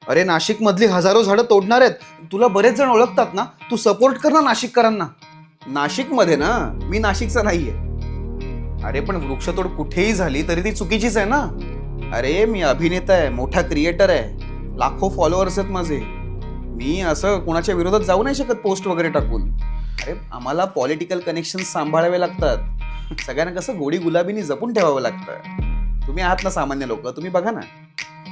अरे नाशिक मधली हजारो झाडं तोडणार आहेत. तुला बरेच जण ओळखतात ना, तू सपोर्ट कर ना नाशिककरांना. नाशिकमध्ये ना, मी नाशिकचा नाहीये. अरे पण वृक्षतोड कुठेही झाली तरी ती चुकीचीच आहे ना. अरे मी अभिनेता आहे, मोठा क्रिएटर आहे, लाखो फॉलोअर्स आहेत माझे. मी असं कोणाच्या विरोधात जाऊ नाही शकत पोस्ट वगैरे टाकून. अरे आम्हाला पॉलिटिकल कनेक्शन सांभाळावे लागतात. सगळ्यांना कसं गोडी गुलाबीनी जपून ठेवावं लागतं. तुम्ही आहात ना सामान्य लोक, तुम्ही बघा ना.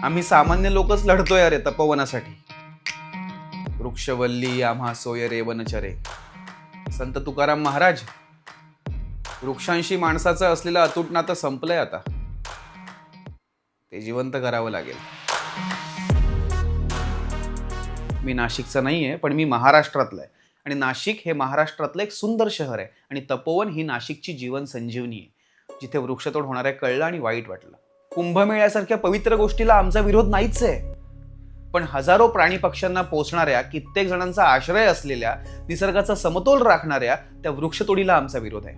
आम्ही सामान्य लोकच लढतोय अरे तपोवनासाठी. वृक्षवल्ली आम्हा सोय रे वनचरे. संत तुकाराम महाराज. वृक्षांशी माणसाचं असलेलं अतूट नातं संपलंय आता. ते जिवंत करावं लागेल. मी नाशिकचा नाहीये, पण मी महाराष्ट्रातला आहे. आणि नाशिक हे महाराष्ट्रातलं एक सुंदर शहर आहे. आणि तपोवन ही नाशिकची जीवन संजीवनी आहे, जिथे वृक्षतोड होणाऱ्या कळलं आणि वाईट वाटलं. कुंभमेळ्यासारख्या पवित्र गोष्टीला आमचा विरोध नाहीच आहे, पण हजारो प्राणी पक्ष्यांना पोचणाऱ्या, कित्येक जणांचा आश्रय असलेल्या, निसर्गाचा समतोल राखणाऱ्या त्या वृक्षतोडीला आमचा विरोध आहे.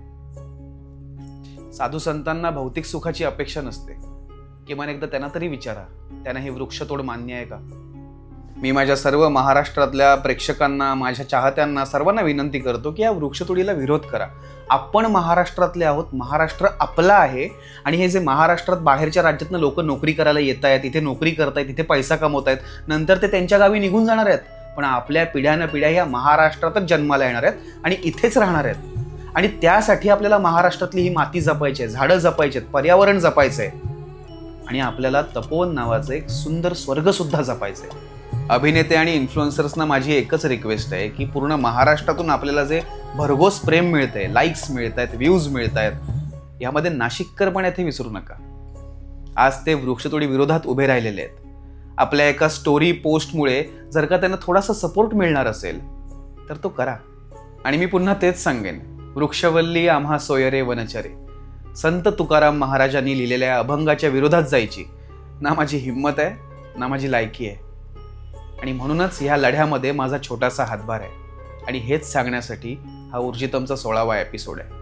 साधू संतांना भौतिक सुखाची अपेक्षा नसते. किमान एकदा त्यांना तरी विचारा, त्यांना हे वृक्षतोड मान्य आहे का? मी माझ्या सर्व महाराष्ट्रातल्या प्रेक्षकांना, माझ्या चाहत्यांना सर्वांना विनंती करतो की या वृक्षतोडीला विरोध करा. आपण महाराष्ट्रातले आहोत, महाराष्ट्र आपला आहे. आणि हे जे महाराष्ट्रात बाहेरच्या राज्यातनं लोक नोकरी करायला येत आहेत, इथे नोकरी करतायत, इथे पैसा कमवत आहेत, नंतर ते त्यांच्या गावी निघून जाणार आहेत. पण आपल्या पिढ्यानं पिढ्या ह्या महाराष्ट्रातच जन्माला येणार आहेत आणि इथेच राहणार आहेत. आणि त्यासाठी आपल्याला महाराष्ट्रातली ही माती जपायची आहे, झाडं जपायची आहेत, पर्यावरण जपायचं आहे. आणि आपल्याला तपोवन नावाचं एक सुंदर स्वर्ग सुद्धा जपायचं आहे. अभिनेते आणि इन्फ्लुएन्सर्सना माझी एकच रिक्वेस्ट आहे की पूर्ण महाराष्ट्रातून आपल्याला जे भरघोस प्रेम मिळतंय, लाईक्स मिळत आहेत, व्ह्यूज मिळत आहेत, यामध्ये नाशिककर पण येथे विसरू नका. आज ते वृक्षतोडी विरोधात उभे राहिलेले आहेत. आपल्या एका स्टोरी पोस्टमुळे जर का त्यांना थोडासा सपोर्ट मिळणार असेल तर तो करा. आणि मी पुन्हा तेच सांगेन, वृक्षवल्ली आम्हा सोय रे वनचरे. संत तुकाराम महाराजांनी लिहिलेल्या अभंगाच्या विरोधात जायची ना माझी हिंमत आहे, ना माझी लायकी आहे. आणि म्हणूनच ह्या लढ्यामध्ये माझा छोटासा हातभार आहे. आणि हेच सांगण्यासाठी हा ऊर्जितमचा 16वा एपिसोड आहे.